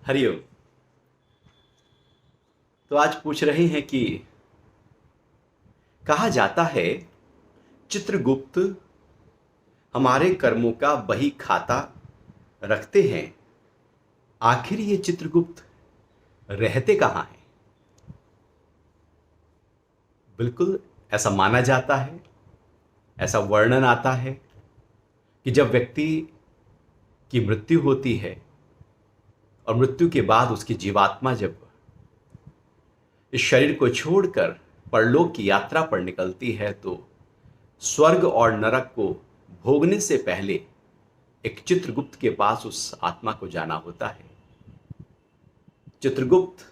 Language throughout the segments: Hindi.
हरिओम। तो आज पूछ रहे हैं कि कहा जाता है चित्रगुप्त हमारे कर्मों का बही खाता रखते हैं। आखिर ये चित्रगुप्त रहते कहाँ हैं? बिल्कुल ऐसा माना जाता है, ऐसा वर्णन आता है कि जब व्यक्ति की मृत्यु होती है और मृत्यु के बाद उसकी जीवात्मा जब इस शरीर को छोड़कर परलोक की यात्रा पर निकलती है तो स्वर्ग और नरक को भोगने से पहले एक चित्रगुप्त के पास उस आत्मा को जाना होता है। चित्रगुप्त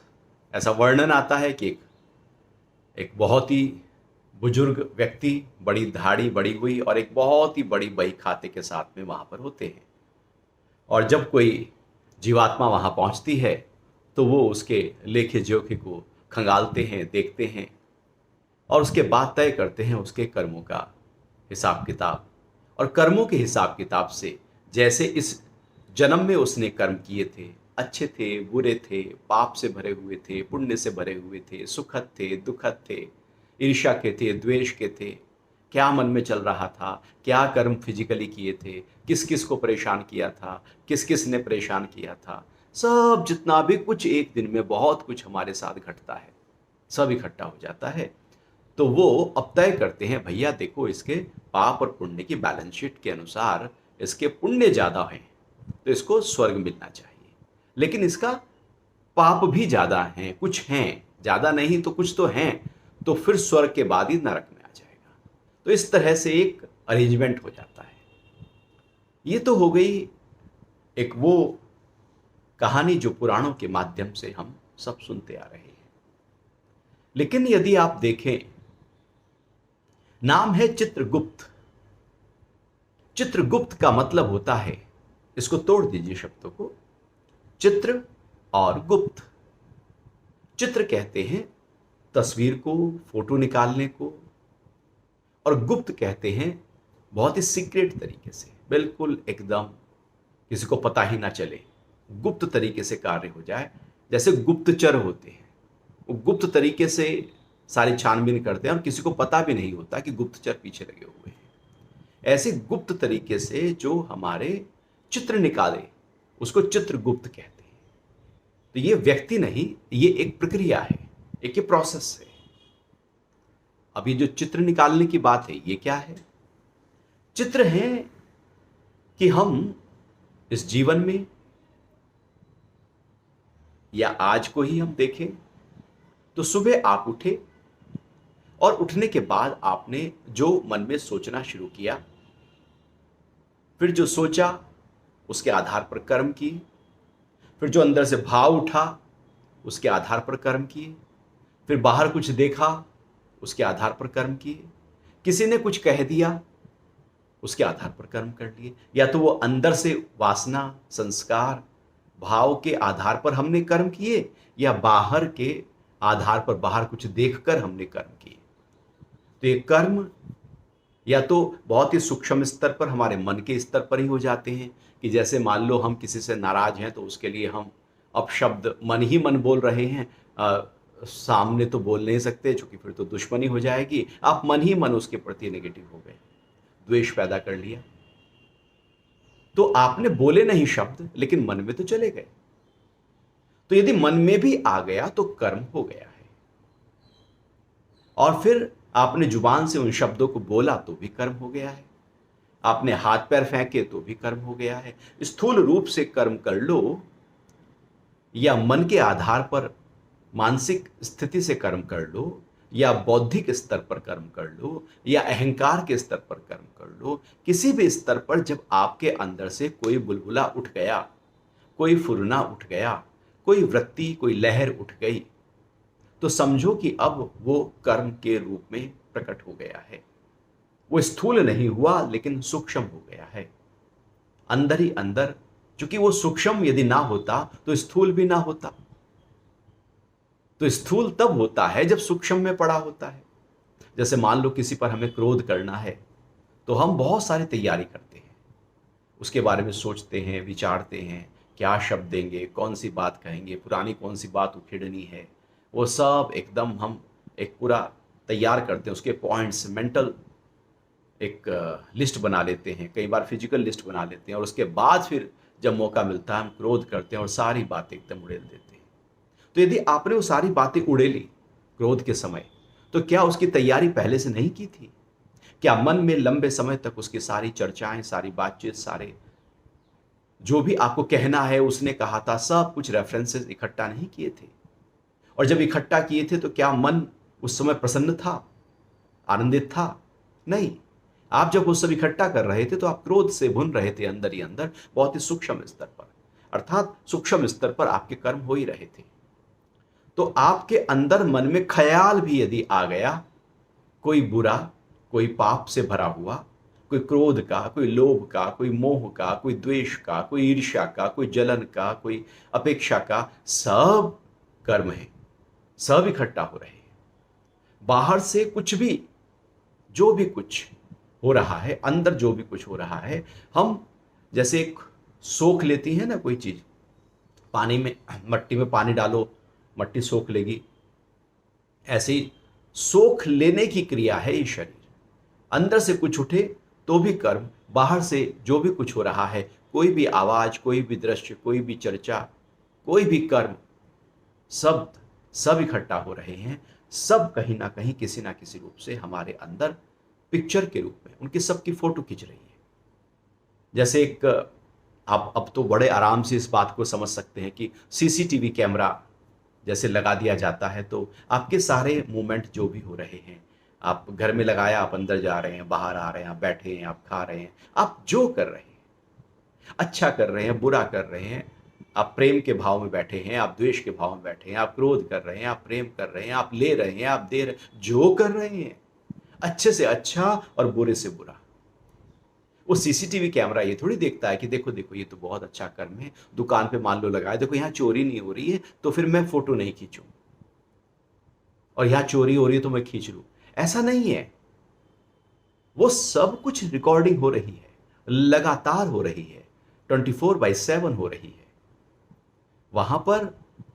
ऐसा वर्णन आता है कि एक बहुत ही बुजुर्ग व्यक्ति, बड़ी दाढ़ी बड़ी हुई और एक बहुत ही बड़ी बही खाते के साथ में वहां पर होते हैं। और जब कोई जीवात्मा वहां पहुंचती है तो वो उसके लेखे जोखे को खंगालते हैं, देखते हैं और उसके बाद तय करते हैं उसके कर्मों का हिसाब किताब। और कर्मों के हिसाब किताब से जैसे इस जन्म में उसने कर्म किए थे, अच्छे थे, बुरे थे, पाप से भरे हुए थे, पुण्य से भरे हुए थे, सुखद थे, दुखद थे, ईर्ष्या के थे, द्वेष के थे, क्या मन में चल रहा था, क्या कर्म फिजिकली किए थे, किस किस को परेशान किया था, किस किस ने परेशान किया था, सब जितना भी कुछ एक दिन में बहुत कुछ हमारे साथ घटता है सब इकट्ठा हो जाता है। तो वो अब तय करते हैं, भैया देखो इसके पाप और पुण्य की बैलेंस शीट के अनुसार इसके पुण्य ज्यादा हैं तो इसको स्वर्ग मिलना चाहिए, लेकिन इसका पाप भी ज्यादा हैं, कुछ हैं, ज्यादा नहीं तो कुछ तो हैं, तो फिर स्वर्ग के बाद ही नरक में आ जाएगा। तो इस तरह से एक अरेंजमेंट हो जाता है। ये तो हो गई एक वो कहानी जो पुराणों के माध्यम से हम सब सुनते आ रहे हैं। लेकिन यदि आप देखें, नाम है चित्रगुप्त। चित्रगुप्त का मतलब होता है, इसको तोड़ दीजिए शब्दों को, चित्र और गुप्त। चित्र कहते हैं तस्वीर को, फोटो निकालने को, और गुप्त कहते हैं बहुत ही सीक्रेट तरीके से, बिल्कुल एकदम किसी को पता ही ना चले, गुप्त तरीके से कार्य हो जाए। जैसे गुप्तचर होते हैं, वो गुप्त तरीके से सारी छानबीन करते हैं और किसी को पता भी नहीं होता कि गुप्तचर पीछे लगे हुए हैं। ऐसे गुप्त तरीके से जो हमारे चित्र निकाले उसको चित्रगुप्त कहते हैं। तो ये व्यक्ति नहीं, ये एक प्रक्रिया है, एक ये प्रोसेस है। अभी जो चित्र निकालने की बात है, ये क्या है? चित्र है कि हम इस जीवन में, या आज को ही हम देखें तो सुबह आप उठे और उठने के बाद आपने जो मन में सोचना शुरू किया, फिर जो सोचा उसके आधार पर कर्म किए, फिर जो अंदर से भाव उठा उसके आधार पर कर्म किए, फिर बाहर कुछ देखा उसके आधार पर कर्म किए, किसी ने कुछ कह दिया उसके आधार पर कर्म कर लिए, या तो वो अंदर से वासना, संस्कार, भाव के आधार पर हमने कर्म किए, या बाहर के आधार पर बाहर कुछ देखकर हमने कर्म किए। तो ये कर्म या तो बहुत ही सूक्ष्म स्तर पर हमारे मन के स्तर पर ही हो जाते हैं, कि जैसे मान लो हम किसी से नाराज हैं तो उसके लिए हम अपशब्द मन ही मन बोल रहे हैं, सामने तो बोल नहीं सकते क्योंकि फिर तो दुश्मनी हो जाएगी, आप मन ही मन उसके प्रति नेगेटिव हो गए, द्वेष पैदा कर लिया। तो आपने बोले नहीं शब्द, लेकिन मन में तो चले गए। तो यदि मन में भी आ गया तो कर्म हो गया है। और फिर आपने जुबान से उन शब्दों को बोला तो भी कर्म हो गया है, आपने हाथ पैर फेंके तो भी कर्म हो गया है। स्थूल रूप से कर्म कर लो, या मन के आधार पर मानसिक स्थिति से कर्म कर लो, या बौद्धिक स्तर पर कर्म कर लो, या अहंकार के स्तर पर कर्म कर लो, किसी भी स्तर पर जब आपके अंदर से कोई बुलबुला उठ गया, कोई फुरना उठ गया, कोई वृत्ति, कोई लहर उठ गई, तो समझो कि अब वो कर्म के रूप में प्रकट हो गया है। वो स्थूल नहीं हुआ लेकिन सूक्ष्म हो गया है, अंदर ही अंदर। क्योंकि वो सूक्ष्म यदि ना होता तो स्थूल भी ना होता। तो स्थूल तब होता है जब सूक्ष्म में पड़ा होता है। जैसे मान लो किसी पर हमें क्रोध करना है तो हम बहुत सारी तैयारी करते हैं, उसके बारे में सोचते हैं, विचारते हैं, क्या शब्द देंगे, कौन सी बात कहेंगे, पुरानी कौन सी बात उखेड़नी है, वो सब एकदम हम एक पूरा तैयार करते हैं। उसके पॉइंट्स मेंटल एक लिस्ट बना लेते हैं, कई बार फिजिकल लिस्ट बना लेते हैं, और उसके बाद फिर जब मौका मिलता है हम क्रोध करते हैं और सारी बातें एकदम उड़ेल देते हैं। तो यदि आपने वो सारी बातें उड़ेली क्रोध के समय, तो क्या उसकी तैयारी पहले से नहीं की थी? क्या मन में लंबे समय तक उसकी सारी चर्चाएं, सारी बातचीत, सारे जो भी आपको कहना है उसने कहा था, सब कुछ रेफरेंसेस इकट्ठा नहीं किए थे? और जब इकट्ठा किए थे तो क्या मन उस समय प्रसन्न था, आनंदित था? नहीं। आप जब वो सब इकट्ठा कर रहे थे तो आप क्रोध से भुन रहे थे अंदर ही अंदर, बहुत ही सूक्ष्म स्तर पर, अर्थात सूक्ष्म स्तर पर आपके कर्म हो ही रहे थे। तो आपके अंदर मन में ख्याल भी यदि आ गया, कोई बुरा, कोई पाप से भरा हुआ, कोई क्रोध का, कोई लोभ का, कोई मोह का, कोई द्वेष का, कोई ईर्ष्या का, कोई जलन का, कोई अपेक्षा का, सब कर्म है, सब इकट्ठा हो रहे हैं। बाहर से कुछ भी, जो भी कुछ हो रहा है, अंदर जो भी कुछ हो रहा है, हम जैसे एक सोख लेती है ना कोई चीज, पानी में, मट्टी में पानी डालो, मट्टी सोख लेगी, ऐसे ही सोख लेने की क्रिया है ये शरीर। अंदर से कुछ उठे तो भी कर्म, बाहर से जो भी कुछ हो रहा है, कोई भी आवाज, कोई भी दृश्य, कोई भी चर्चा, कोई भी कर्म, शब्द, सब इकट्ठा हो रहे हैं। सब कहीं ना कहीं किसी ना किसी रूप से हमारे अंदर पिक्चर के रूप में उनकी सबकी फोटो खींच रही है। जैसे एक, आप अब तो बड़े आराम से इस बात को समझ सकते हैं कि सीसीटीवी कैमरा जैसे लगा दिया जाता है, तो आपके सारे मूवमेंट जो भी हो रहे हैं, आप घर में लगाया, आप अंदर जा रहे हैं, बाहर आ रहे हैं, आप बैठे हैं, आप खा रहे हैं, आप जो कर रहे हैं, अच्छा कर रहे हैं, बुरा कर रहे हैं, आप प्रेम के भाव में बैठे हैं, आप द्वेष के भाव में बैठे हैं, आप क्रोध कर रहे हैं, आप प्रेम कर रहे हैं, आप ले रहे हैं, आप दे रहे हैं, जो कर रहे हैं, अच्छे से अच्छा और बुरे से बुरा, वो सीसीटीवी कैमरा ये थोड़ी देखता है कि देखो देखो ये तो बहुत अच्छा कर्म है, दुकान पे मान लो लगाए, देखो यहाँ चोरी नहीं हो रही है तो फिर मैं फोटो नहीं खींचूं, और यहाँ चोरी हो रही है तो मैं खींच लूं। ऐसा नहीं है। वो सब कुछ रिकॉर्डिंग हो रही है, लगातार हो रही है, 24/7 हो रही है। वहां पर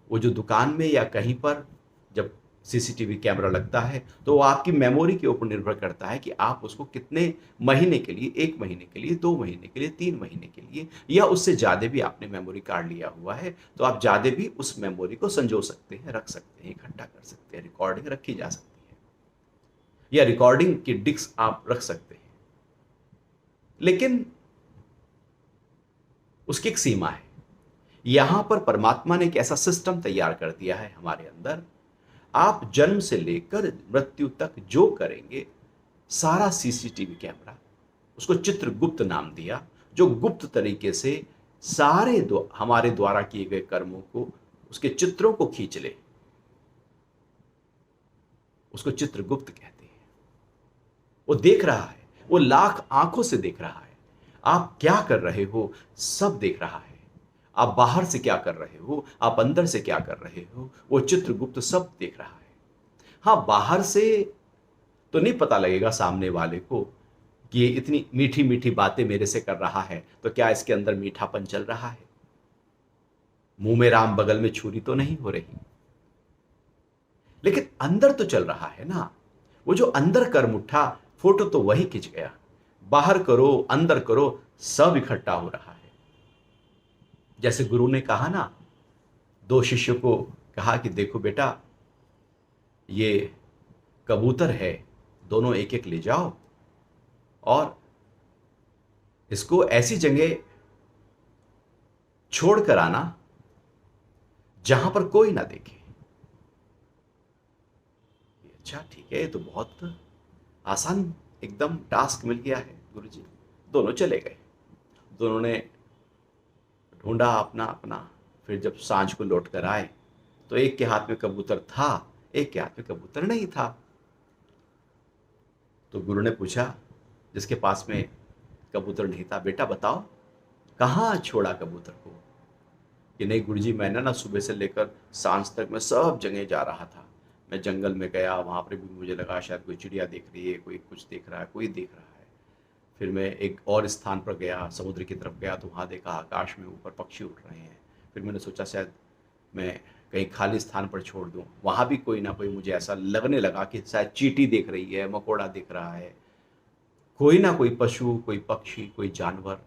वो जो दुकान में या कहीं पर जब सीसीटीवी कैमरा लगता है तो वो आपकी मेमोरी के ऊपर निर्भर करता है कि आप उसको कितने महीने के लिए, 1 महीने के लिए, 2 महीने के लिए, 3 महीने के लिए, या उससे ज़्यादा भी आपने मेमोरी कार्ड लिया हुआ है तो आप ज़्यादा भी उस मेमोरी को संजो सकते हैं, रख सकते हैं, इकट्ठा कर सकते हैं, रिकॉर्डिंग रखी जा सकती है, या रिकॉर्डिंग की डिस्क आप रख सकते हैं। लेकिन उसकी एक सीमा है। यहां पर परमात्मा ने एक ऐसा सिस्टम तैयार कर दिया है हमारे अंदर, आप जन्म से लेकर मृत्यु तक जो करेंगे, सारा सीसीटीवी कैमरा, उसको चित्रगुप्त नाम दिया, जो गुप्त तरीके से सारे हमारे द्वारा किए गए कर्मों को, उसके चित्रों को खींच ले, उसको चित्रगुप्त कहते हैं। वो देख रहा है, वो लाख आंखों से देख रहा है, आप क्या कर रहे हो सब देख रहा है, आप बाहर से क्या कर रहे हो, आप अंदर से क्या कर रहे हो, वो चित्रगुप्त सब देख रहा है। हाँ, बाहर से तो नहीं पता लगेगा सामने वाले को कि ये इतनी मीठी मीठी बातें मेरे से कर रहा है, तो क्या इसके अंदर मीठापन चल रहा है? मुंह में राम बगल में छुरी तो नहीं हो रही, लेकिन अंदर तो चल रहा है ना। वो जो अंदर कर्म उठा, फोटो तो वही खिंच गया। बाहर करो, अंदर करो, सब इकट्ठा हो रहा है। जैसे गुरु ने कहा ना, 2 शिष्यों को कहा कि देखो बेटा, ये कबूतर है, दोनों एक एक ले जाओ और इसको ऐसी जगह छोड़ कर आना जहां पर कोई ना देखे। अच्छा ठीक है, ये तो बहुत आसान एकदम टास्क मिल गया है गुरुजी। दोनों चले गए, दोनों ने ढूंढा अपना अपना, फिर जब सांझ को लौट कर आए तो एक के हाथ में कबूतर था, एक के हाथ में कबूतर नहीं था। तो गुरु ने पूछा जिसके पास में कबूतर नहीं था, बेटा बताओ कहाँ छोड़ा कबूतर को? कि नहीं गुरुजी, मैंने ना सुबह से लेकर सांझ तक मैं सब जगह जा रहा था, मैं जंगल में गया, वहां पर भी मुझे लगा शायद कोई चिड़िया देख रही है, कोई कुछ देख रहा है, कोई देख रहा है। फिर मैं एक और स्थान पर गया, समुद्र की तरफ गया, तो वहाँ देखा आकाश में ऊपर पक्षी उड़ रहे हैं। फिर मैंने सोचा शायद मैं कहीं खाली स्थान पर छोड़ दूँ, वहाँ भी कोई ना कोई मुझे ऐसा लगने लगा कि शायद चींटी दिख रही है, मकोड़ा दिख रहा है, कोई ना कोई पशु, कोई पक्षी, कोई जानवर,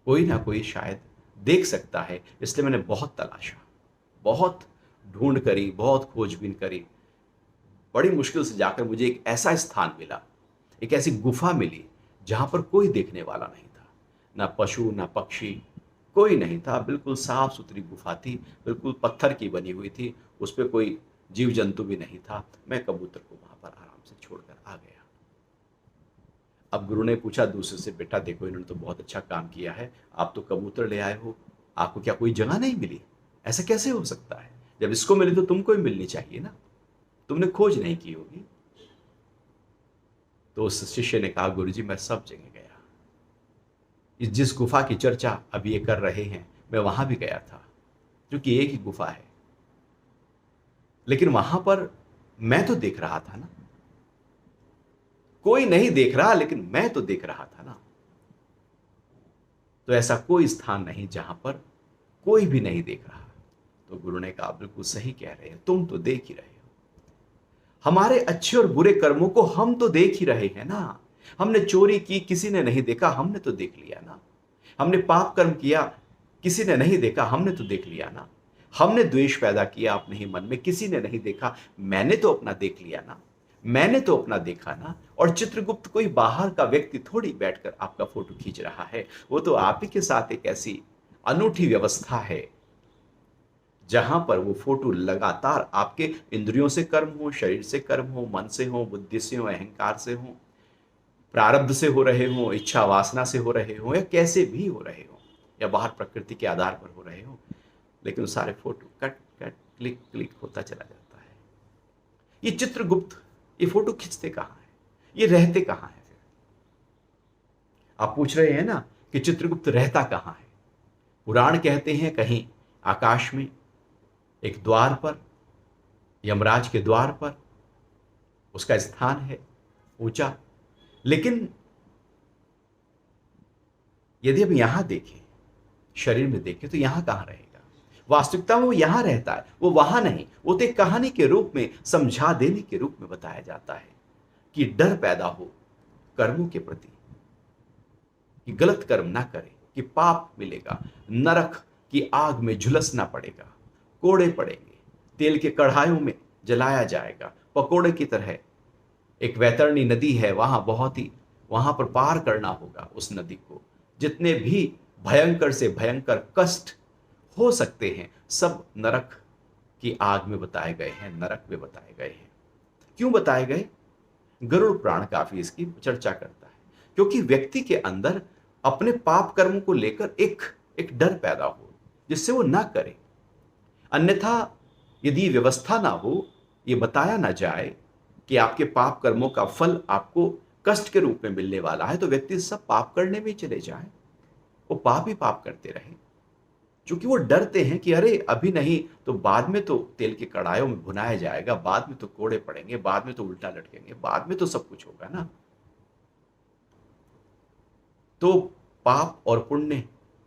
कोई ना कोई शायद देख सकता है। इसलिए मैंने बहुत तलाशा, बहुत ढूंढ करी, बहुत खोजबीन करी। बड़ी मुश्किल से जाकर मुझे एक ऐसा स्थान मिला, एक ऐसी गुफा मिली जहां पर कोई देखने वाला नहीं था, ना पशु ना पक्षी, कोई नहीं था। बिल्कुल साफ सुथरी गुफा थी, बिल्कुल पत्थर की बनी हुई थी, उस पर कोई जीव जंतु भी नहीं था। मैं कबूतर को वहां पर आराम से छोड़कर आ गया। अब गुरु ने पूछा दूसरे से, बेटा देखो इन्होंने तो बहुत अच्छा काम किया है, आप तो कबूतर ले आए हो, आपको क्या कोई जगह नहीं मिली? ऐसा कैसे हो सकता है? जब इसको मिली तो तुमको ही मिलनी चाहिए ना, तुमने खोज नहीं की होगी। तो उस शिष्य ने कहा, गुरुजी मैं सब जगह गया, इस जिस गुफा की चर्चा अभी ये कर रहे हैं मैं वहां भी गया था, क्योंकि एक ही गुफा है, लेकिन वहां पर मैं तो देख रहा था ना, कोई नहीं देख रहा लेकिन मैं तो देख रहा था ना। तो ऐसा कोई स्थान नहीं जहां पर कोई भी नहीं देख रहा। तो गुरु ने कहा, बिल्कुल सही कह रहे हैं, तुम तो देख ही रहे हो। हमारे अच्छे और बुरे कर्मों को हम तो देख ही रहे हैं ना। हमने चोरी की, किसी ने नहीं देखा, हमने तो देख लिया ना। हमने पाप कर्म किया, किसी ने नहीं देखा, हमने तो देख लिया ना। हमने द्वेष पैदा किया अपने ही मन में, किसी ने नहीं देखा, मैंने तो अपना देख लिया ना। मैंने तो अपना देखा ना। और चित्रगुप्त कोई बाहर का व्यक्ति थोड़ी बैठकर आपका फोटो खींच रहा है, वो तो आप ही के साथ एक ऐसी अनूठी व्यवस्था है जहां पर वो फोटो लगातार आपके इंद्रियों से कर्म हो, शरीर से कर्म हो, मन से हो, बुद्धि से हो, अहंकार से हो, प्रारब्ध से हो रहे हो, इच्छा वासना से हो रहे हो, या कैसे भी हो रहे हो, या बाहर प्रकृति के आधार पर हो रहे हो, लेकिन वो सारे photo cut cut click click होता चला जाता है। ये चित्रगुप्त ये फोटो खींचते कहां है, ये रहते कहां है? फिर आप पूछ रहे हैं ना कि चित्रगुप्त रहता कहां है। पुराण कहते हैं कहीं आकाश में, एक द्वार पर, यमराज के द्वार पर उसका स्थान है ऊंचा। लेकिन यदि हम यहां देखें, शरीर में देखें, तो यहां कहां रहेगा? वास्तविकता में वो यहां रहता है, वो वहां नहीं। वो तो एक कहानी के रूप में, समझा देने के रूप में बताया जाता है कि डर पैदा हो कर्मों के प्रति, कि गलत कर्म ना करें, कि पाप मिलेगा, नरक की आग में झुलसना पड़ेगा, कोड़े पड़ेंगे, तेल के कढ़ाइयों में जलाया जाएगा, पकोड़े की तरह। एक वैतरणी नदी है, वहां पर पार करना होगा उस नदी को। जितने भी भयंकर से भयंकर कष्ट हो सकते हैं, सब नरक की आग में बताए गए हैं, नरक में बताए गए हैं। क्यों बताए गए? गरुड़ पुराण काफी इसकी चर्चा करता है, क्योंकि व्यक्ति के अंदर अपने पाप कर्मों को लेकर एक एक डर पैदा हो, जिससे वो ना करे। अन्यथा यदि व्यवस्था ना हो, ये बताया ना जाए कि आपके पाप कर्मों का फल आपको कष्ट के रूप में मिलने वाला है, तो व्यक्ति सब पाप करने में चले जाए, वो पाप ही पाप करते रहे। क्योंकि वो डरते हैं कि अरे अभी नहीं तो बाद में तो तेल के कढ़ाइयों में भुनाया जाएगा, बाद में तो कोड़े पड़ेंगे, बाद में तो उल्टा लटकेंगे, बाद में तो सब कुछ होगा ना। तो पाप और पुण्य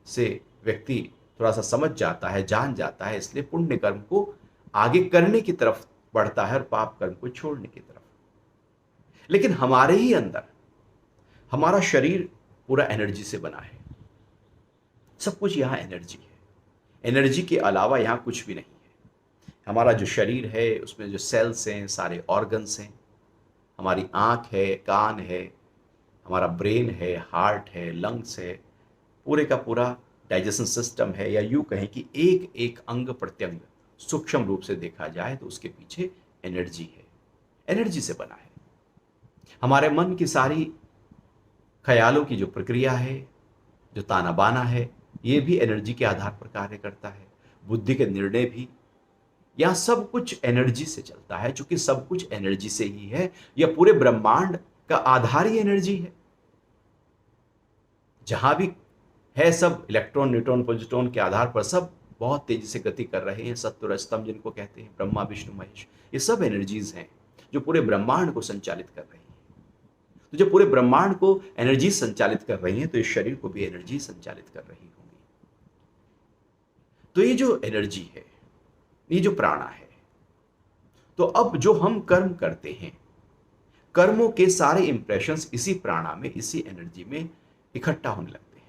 से व्यक्ति थोड़ा सा समझ जाता है, जान जाता है, इसलिए पुण्य कर्म को आगे करने की तरफ बढ़ता है और पाप कर्म को छोड़ने की तरफ। लेकिन हमारे ही अंदर हमारा शरीर पूरा एनर्जी से बना है, सब कुछ यहां एनर्जी है, एनर्जी के अलावा यहां कुछ भी नहीं है। हमारा जो शरीर है उसमें जो सेल्स हैं, सारे ऑर्गन्स हैं, हमारी आंख है, कान है, हमारा ब्रेन है, हार्ट है, लंग्स है, पूरे का पूरा डाइजेशन सिस्टम है, या यूं कहें कि एक एक अंग प्रत्यंग सूक्ष्म रूप से देखा जाए तो उसके पीछे एनर्जी है, एनर्जी से बना है। हमारे मन की सारी ख्यालों की जो प्रक्रिया है, जो ताना बाना है, ये भी एनर्जी के आधार पर कार्य करता है। बुद्धि के निर्णय भी, यह सब कुछ एनर्जी से चलता है। चूंकि सब कुछ एनर्जी से ही है, यह पूरे ब्रह्मांड का आधार ही एनर्जी है। जहां भी है सब इलेक्ट्रॉन, न्यूट्रॉन, प्रोटॉन के आधार पर सब बहुत तेजी से गति कर रहे हैं। सत्व रजतम जिनको कहते हैं, ब्रह्मा विष्णु महेश, ये सब एनर्जीज हैं जो पूरे ब्रह्मांड को संचालित कर रही हैं। तो जब पूरे ब्रह्मांड को एनर्जी संचालित कर रही हैं तो इस शरीर को भी एनर्जी संचालित कर रही होंगी। तो ये जो एनर्जी है, ये जो प्राणा है, तो अब जो हम कर्म करते हैं, कर्मों के सारे इंप्रेशंस इसी प्राणा में, इसी एनर्जी में इकट्ठा होने लगते हैं।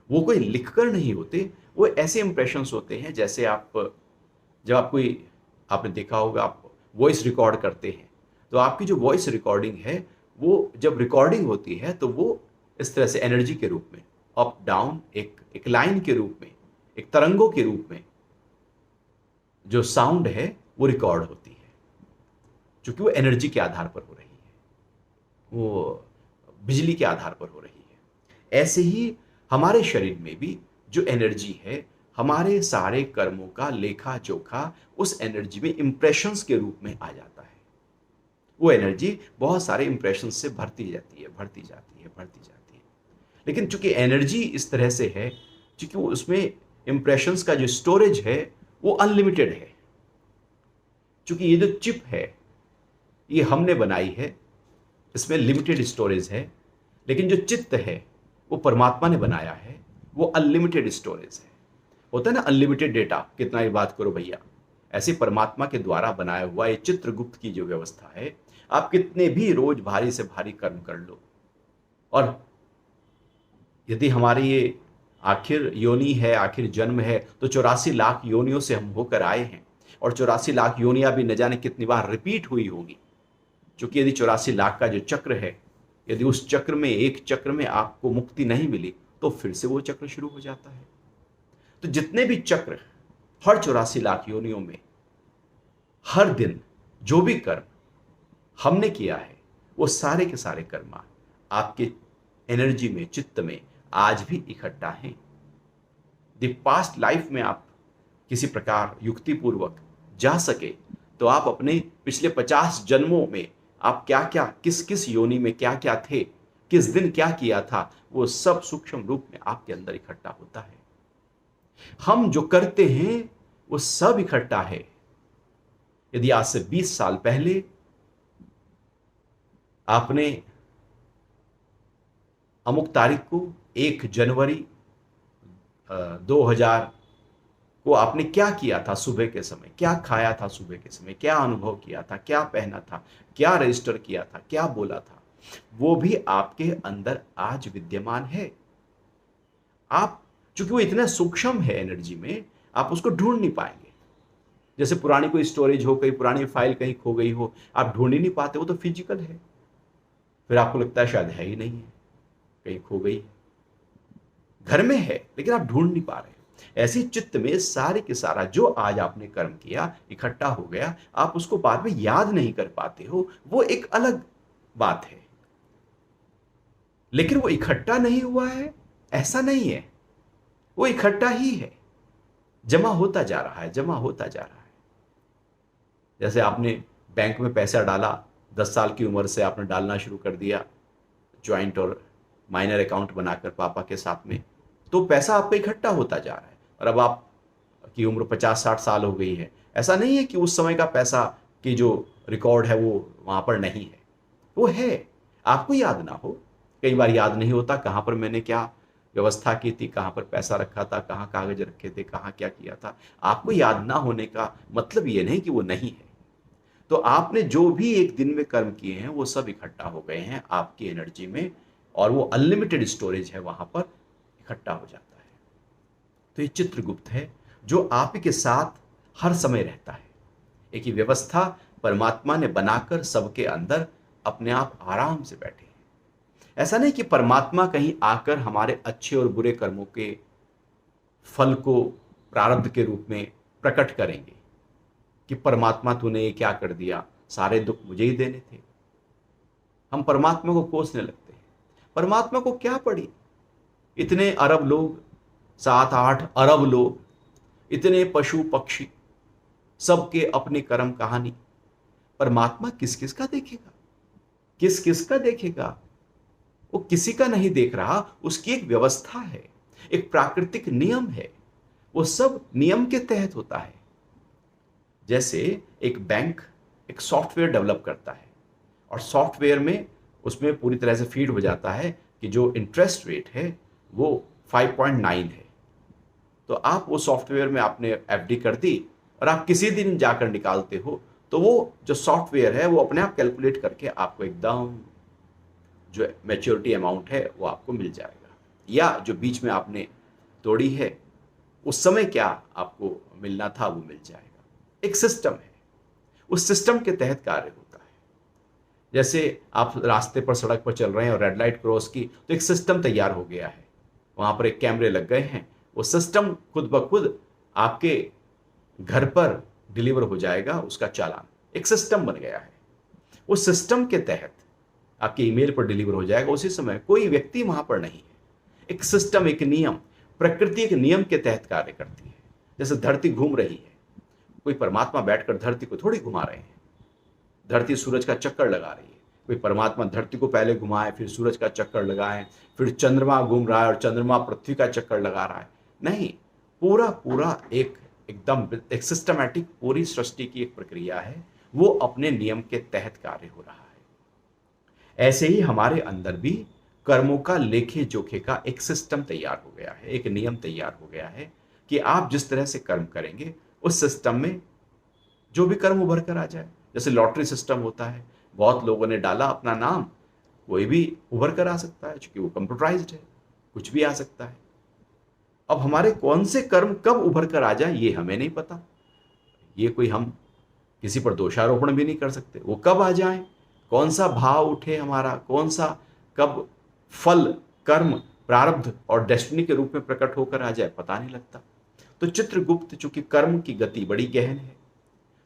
वो कोई लिखकर नहीं होते, वो ऐसे इंप्रेशंस होते हैं जैसे जब आपने देखा होगा, आप वॉइस रिकॉर्ड करते हैं तो आपकी जो वॉइस रिकॉर्डिंग है, वो जब रिकॉर्डिंग होती है तो वो इस तरह से एनर्जी के रूप में अप डाउन, एक लाइन के रूप में, एक तरंगों के रूप में जो साउंड है वो रिकॉर्ड होती है, क्योंकि वो एनर्जी के आधार पर हो रही है, वो बिजली के आधार पर हो रही है। ऐसे ही हमारे शरीर में भी जो एनर्जी है, हमारे सारे कर्मों का लेखा जोखा उस एनर्जी में इंप्रेशंस के रूप में आ जाता है। वो एनर्जी बहुत सारे इंप्रेशंस से भरती जाती है, भरती जाती है, भरती जाती है। लेकिन चूंकि एनर्जी इस तरह से है, क्योंकि उसमें इंप्रेशंस का जो स्टोरेज है वो अनलिमिटेड है। क्योंकि ये जो चिप है ये हमने बनाई है, इसमें लिमिटेड स्टोरेज है, लेकिन जो चित्त है वो परमात्मा ने बनाया है, वो अनलिमिटेड स्टोरेज है। होता है ना अनलिमिटेड डेटा, कितना ही बात करो भैया। ऐसे परमात्मा के द्वारा बनाया हुआ ये चित्रगुप्त की जो व्यवस्था है, आप कितने भी रोज भारी से भारी कर्म कर लो, और यदि हमारी ये आखिर योनि है, आखिर जन्म है, तो 84 लाख योनियों से हम होकर आए हैं, और 84 लाख योनियां भी न जाने कितनी बार रिपीट हुई होगी। क्योंकि यदि 84 लाख का जो चक्र है, यदि उस चक्र में, एक चक्र में आपको मुक्ति नहीं मिली, तो फिर से वो चक्र शुरू हो जाता है। तो जितने भी चक्र हर 84 लाख योनियों में, हर दिन जो भी कर्म हमने किया है, वो सारे के सारे कर्म आपके एनर्जी में, चित्त में आज भी इकट्ठा हैं। द पास्ट लाइफ में आप किसी प्रकार युक्तिपूर्वक जा सके तो आप अपने पिछले 50 जन्मों में आप क्या क्या, किस किस योनि में क्या क्या थे, किस दिन क्या किया था, वो सब सूक्ष्म रूप में आपके अंदर इकट्ठा होता है। हम जो करते हैं वो सब इकट्ठा है। यदि आज से 20 साल पहले आपने अमुक तारीख को 1 जनवरी 2000 को आपने क्या किया था, सुबह के समय क्या खाया था, सुबह के समय क्या अनुभव किया था, क्या पहना था, क्या रजिस्टर किया था, क्या बोला था, वो भी आपके अंदर आज विद्यमान है। आप चूंकि वो इतना सूक्ष्म है एनर्जी में, आप उसको ढूंढ नहीं पाएंगे। जैसे पुरानी कोई स्टोरेज हो, कहीं पुरानी फाइल कहीं खो गई हो, आप ढूंढ ही नहीं पाते, वो तो फिजिकल है। फिर आपको लगता है शायद है ही नहीं है, कहीं खो गई, घर में है लेकिन आप ढूंढ नहीं पा रहे। ऐसी चित्त में सारे के सारा जो आज आपने कर्म किया इकट्ठा हो गया, आप उसको बाद में याद नहीं कर पाते हो, वो एक अलग बात है। लेकिन वो इकट्ठा नहीं हुआ है ऐसा नहीं है, वो इकट्ठा ही है, जमा होता जा रहा है, जमा होता जा रहा है। जैसे आपने बैंक में पैसा डाला, 10 साल की उम्र से आपने डालना शुरू कर दिया, ज्वाइंट और माइनर अकाउंट बनाकर पापा के साथ में, तो पैसा आपका इकट्ठा होता जा रहा है। और अब आप की उम्र 50-60 साल हो गई है, ऐसा नहीं है कि उस समय का पैसा की जो रिकॉर्ड है वो वहां पर नहीं है, वो है। आपको याद ना हो, कई बार याद नहीं होता कहां पर मैंने क्या व्यवस्था की थी, कहां पर पैसा रखा था, कहां कागज रखे थे, कहां क्या किया था। आपको याद ना होने का मतलब ये नहीं कि वो नहीं है। तो आपने जो भी एक दिन में कर्म किए हैं वो सब इकट्ठा हो गए हैं आपकी एनर्जी में, और वो अनलिमिटेड स्टोरेज है, वहां पर इकट्ठा हो जाता है। तो ये चित्रगुप्त है जो आपके साथ हर समय रहता है। एक ही व्यवस्था परमात्मा ने बनाकर सबके अंदर अपने आप आराम से बैठे हैं। ऐसा नहीं कि परमात्मा कहीं आकर हमारे अच्छे और बुरे कर्मों के फल को प्रारब्ध के रूप में प्रकट करेंगे कि परमात्मा तूने ये क्या कर दिया, सारे दुख मुझे ही देने थे। हम परमात्मा को कोसने लगते हैं। परमात्मा को क्या पड़ी, इतने अरब लोग, 7-8 अरब लोग, इतने पशु पक्षी, सबके अपनी कर्म कहानी। परमात्मा किस किस का देखेगा, किस किस का देखेगा? वो किसी का नहीं देख रहा। उसकी एक व्यवस्था है, एक प्राकृतिक नियम है, वो सब नियम के तहत होता है। जैसे एक बैंक एक सॉफ्टवेयर डेवलप करता है, और सॉफ्टवेयर में उसमें पूरी तरह से फीड हो जाता है कि जो इंटरेस्ट रेट है वो 5.9 है। तो आप वो सॉफ्टवेयर में आपने एफडी कर दी और आप किसी दिन जाकर निकालते हो तो वो जो सॉफ्टवेयर है वो अपने आप कैलकुलेट करके आपको एकदम जो मैच्योरिटी अमाउंट है वो आपको मिल जाएगा, या जो बीच में आपने तोड़ी है उस समय क्या आपको मिलना था वो मिल जाएगा। एक सिस्टम है, उस सिस्टम के तहत कार्य होता है। जैसे आप रास्ते पर सड़क पर चल रहे हैं और रेड लाइट क्रॉस की तो एक सिस्टम तैयार हो गया है, वहां पर एक कैमरे लग गए हैं, वो सिस्टम खुद ब खुद आपके घर पर डिलीवर हो जाएगा उसका चालान। एक सिस्टम बन गया है, उस सिस्टम के तहत आपके ईमेल पर डिलीवर हो जाएगा उसी समय। कोई व्यक्ति वहां पर नहीं है। एक सिस्टम, एक नियम, प्रकृति एक नियम के तहत कार्य करती है। जैसे धरती घूम रही है, कोई परमात्मा बैठकर धरती को थोड़ी घुमा रहे हैं। धरती सूरज का चक्कर लगा रही है, कोई परमात्मा धरती को पहले घुमाए फिर सूरज का चक्कर लगाए, फिर चंद्रमा घूम रहा है और चंद्रमा पृथ्वी का चक्कर लगा रहा है। नहीं, पूरा पूरा एकदम एक सिस्टमैटिक पूरी सृष्टि की एक प्रक्रिया है, वो अपने नियम के तहत कार्य हो रहा है। ऐसे ही हमारे अंदर भी कर्मों का लेखे जोखे का एक सिस्टम तैयार हो गया है, एक नियम तैयार हो गया है कि आप जिस तरह से कर्म करेंगे उस सिस्टम में जो भी कर्म उभर कर आ जाए। जैसे लॉटरी सिस्टम होता है, बहुत लोगों ने डाला अपना नाम, कोई भी उभर कर आ सकता है क्योंकि वो कंप्यूटराइज्ड है, कुछ भी आ सकता है। अब हमारे कौन से कर्म कब उभर कर आ जाए ये हमें नहीं पता, ये कोई हम किसी पर दोषारोपण भी नहीं कर सकते। वो कब आ जाए, कौन सा भाव उठे हमारा, कौन सा कब फल, कर्म, प्रारब्ध और डेस्टिनी के रूप में प्रकट होकर आ जाए, पता नहीं लगता। तो चित्रगुप्त, चूंकि कर्म की गति बड़ी गहन है,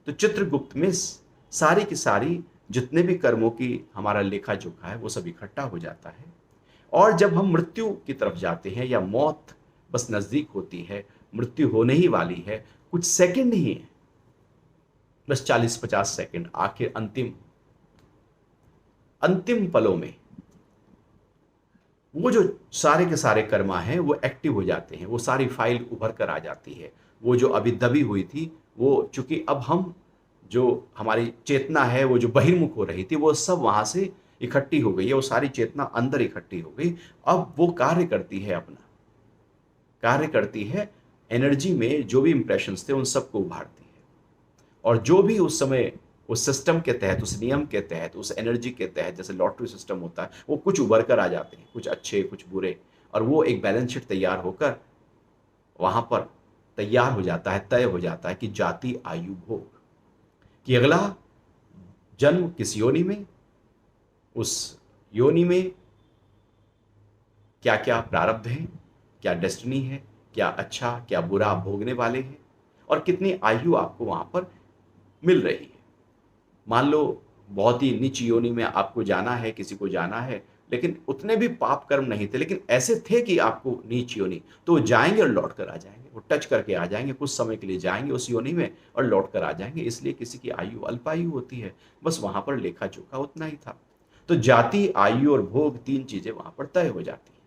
तो चित्रगुप्त में सारी की सारी जितने भी कर्मों की हमारा लेखा जोखा है वो सब इकट्ठा हो जाता है। और जब हम मृत्यु की तरफ जाते हैं या मौत बस नजदीक होती है, मृत्यु होने ही वाली है, कुछ सेकंड ही है, बस 40-50 सेकंड, आखिर अंतिम अंतिम पलों में वो जो सारे के सारे कर्मा हैं वो एक्टिव हो जाते हैं, वो सारी फाइल उभर कर आ जाती है। वो जो अभी दबी हुई थी वो, चूंकि अब हम जो हमारी चेतना है वो जो बहिर्मुख हो रही थी वो सब वहां से इकट्ठी हो गई है, वो सारी चेतना अंदर इकट्ठी हो गई। अब वो कार्य करती है, अपना कार्य करती है, एनर्जी में जो भी इंप्रेशंस थे उन सबको उभारती है। और जो भी उस समय उस सिस्टम के तहत, उस नियम के तहत, उस एनर्जी के तहत, जैसे लॉटरी सिस्टम होता है, वो कुछ उभर कर आ जाते हैं, कुछ अच्छे कुछ बुरे, और वो एक बैलेंस शीट तैयार होकर वहां पर तैयार हो जाता है, तय हो जाता है कि जाति आयु भोग, कि अगला जन्म किस योनि में, उस योनि में क्या क्या प्रारब्ध है, क्या डेस्टिनी है, क्या अच्छा क्या बुरा भोगने वाले हैं, और कितनी आयु आपको वहां पर मिल रही है। मान लो बहुत ही नीच योनि में आपको जाना है, किसी को जाना है, लेकिन उतने भी पाप कर्म नहीं थे, लेकिन ऐसे थे कि आपको नीच योनि, तो वो जाएंगे और लौट कर आ जाएंगे, वो टच करके आ जाएंगे, कुछ समय के लिए जाएंगे उस योनि में और लौट कर आ जाएंगे। इसलिए किसी की आयु अल्पायु होती है, बस वहां पर लेखा जोखा उतना ही था। तो जाति, आयु और भोग, तीन चीजें वहां पर तय हो जाती हैं।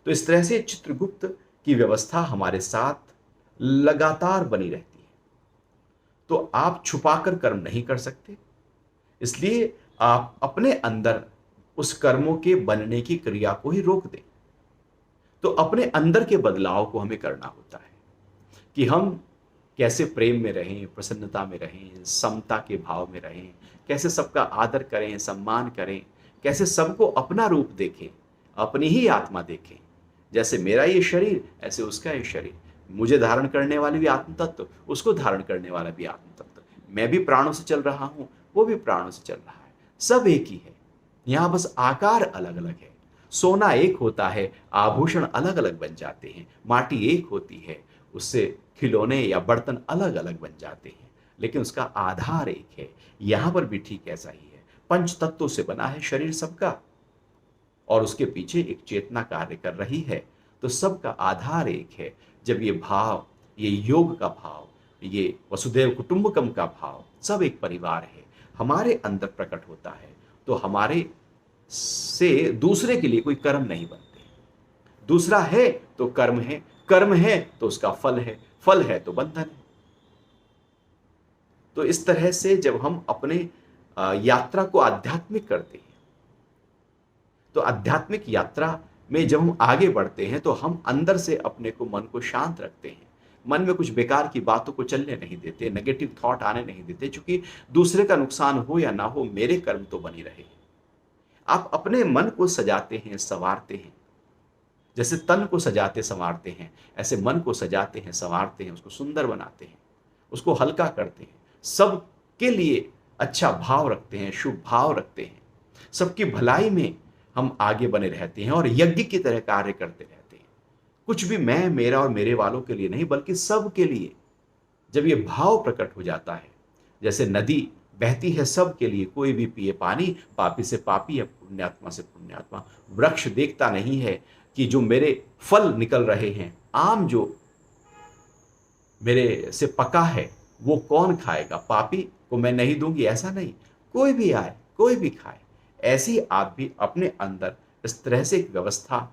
तो इस तरह से चित्रगुप्त की व्यवस्था हमारे साथ लगातार बनी रहती है। तो आप छुपाकर कर्म नहीं कर सकते, इसलिए आप अपने अंदर उस कर्मों के बनने की क्रिया को ही रोक दें। तो अपने अंदर के बदलाव को हमें करना होता है कि हम कैसे प्रेम में रहें, प्रसन्नता में रहें, समता के भाव में रहें, कैसे सबका आदर करें, सम्मान करें, कैसे सबको अपना रूप देखें, अपनी ही आत्मा देखें। जैसे मेरा ये शरीर ऐसे उसका ये शरीर, मुझे धारण करने वाले भी आत्म तत्व, उसको धारण करने वाला भी आत्म तत्व, मैं भी प्राणों से चल रहा हूं, वो भी प्राणों से चल रहा है, सब एक ही है। यहां बस आकार अलग अलग है। सोना एक होता है, आभूषण अलग अलग बन जाते हैं, माटी एक होती है, उससे खिलौने या बर्तन अलग अलग बन जाते हैं, लेकिन उसका आधार एक है। यहां पर भी ठीक ऐसा ही है, पंच तत्वों से बना है शरीर सबका, और उसके पीछे एक चेतना कार्य कर रही है, तो सबका आधार एक है। जब ये भाव, ये योग का भाव, ये वसुधैव कुटुंबकम का भाव, सब एक परिवार है, हमारे अंदर प्रकट होता है, तो हमारे से दूसरे के लिए कोई कर्म नहीं बनते। दूसरा है तो कर्म है, कर्म है तो उसका फल है, फल है तो बंधन है। तो इस तरह से जब हम अपने यात्रा को आध्यात्मिक करते हैं, तो आध्यात्मिक यात्रा में जब हम आगे बढ़ते हैं तो हम अंदर से अपने को, मन को शांत रखते हैं। मन में कुछ बेकार की बातों को चलने नहीं देते, नेगेटिव थॉट आने नहीं देते, क्योंकि दूसरे का नुकसान हो या ना हो, मेरे कर्म तो बनी रहे। आप अपने मन को सजाते हैं, संवारते हैं। जैसे तन को सजाते संवारते हैं, ऐसे मन को सजाते हैं, संवारते हैं, उसको सुंदर बनाते हैं, उसको हल्का करते हैं, सबके लिए अच्छा भाव रखते हैं, शुभ भाव रखते हैं, सबकी भलाई में हम आगे बने रहते हैं और यज्ञ की तरह कार्य करते रहते हैं। कुछ भी मैं, मेरा और मेरे वालों के लिए नहीं, बल्कि सब के लिए। जब ये भाव प्रकट हो जाता है, जैसे नदी बहती है सब के लिए, कोई भी पिए पानी, पापी से पापी या पुण्यात्मा से पुण्यात्मा। वृक्ष देखता नहीं है कि जो मेरे फल निकल रहे हैं, आम जो मेरे से पका है वो कौन खाएगा, पापी को मैं नहीं दूंगी, ऐसा नहीं, कोई भी आए, कोई भी खाए। ऐसे ही आप भी अपने अंदर इस तरह से एक व्यवस्था,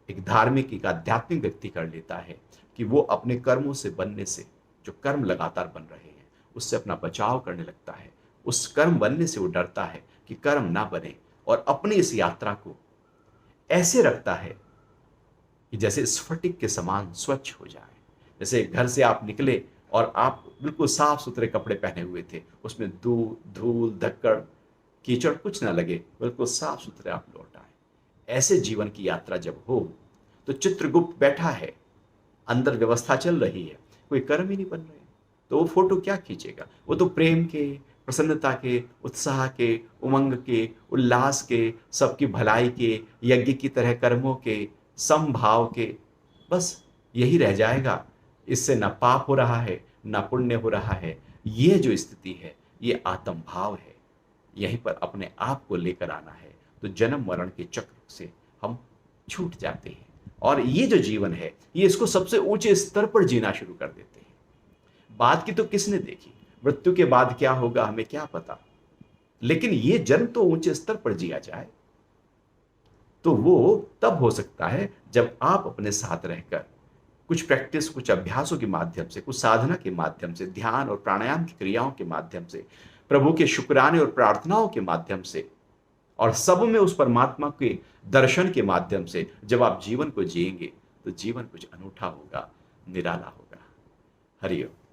एक धार्मिक, एक आध्यात्मिक व्यक्ति कर लेता है कि वो अपने कर्मों से बनने से, जो कर्म लगातार बन रहे हैं, उससे अपना बचाव करने लगता है। उस कर्म बनने से वो डरता है कि कर्म ना बने, और अपनी इस यात्रा को ऐसे रखता है कि जैसे स्फटिक के समान स्वच्छ हो जाए। जैसे घर से आप निकले और आप बिल्कुल साफ सुथरे कपड़े पहने हुए थे, उसमें धूल धक्कड़ कीचड़ कुछ ना लगे, बिल्कुल साफ सुथरे आप लौट आए। ऐसे जीवन की यात्रा जब हो तो चित्रगुप्त बैठा है, अंदर व्यवस्था चल रही है, कोई कर्म ही नहीं बन रहे, तो वो फोटो क्या खींचेगा? वो तो प्रेम के, प्रसन्नता के, उत्साह के, उमंग के, उल्लास के, सबकी भलाई के, यज्ञ की तरह कर्मों के, समभाव के, बस यही रह जाएगा। इससे ना पाप हो रहा है, ना पुण्य हो रहा है। ये जो स्थिति है, ये आत्म भाव है। यहीं पर अपने आप को लेकर आना है, तो जन्म मरण के चक्र से हम छूट जाते हैं। और ये जो जीवन है, ये इसको सबसे ऊंचे स्तर पर जीना शुरू कर देते हैं। बाद की तो किसने देखी, मृत्यु के बाद क्या होगा हमें क्या पता, लेकिन ये जन्म तो ऊंचे स्तर पर जिया जाए, तो वो तब हो सकता है जब आप अपने साथ रहकर कुछ प्रैक्टिस, कुछ अभ्यासों के माध्यम से, कुछ साधना के माध्यम से, ध्यान और प्राणायाम की क्रियाओं के माध्यम से, प्रभु के शुक्राने और प्रार्थनाओं के माध्यम से, और सब में उस परमात्मा के दर्शन के माध्यम से जब आप जीवन को जिएंगे, तो जीवन कुछ अनूठा होगा, निराला होगा। हरि ओम।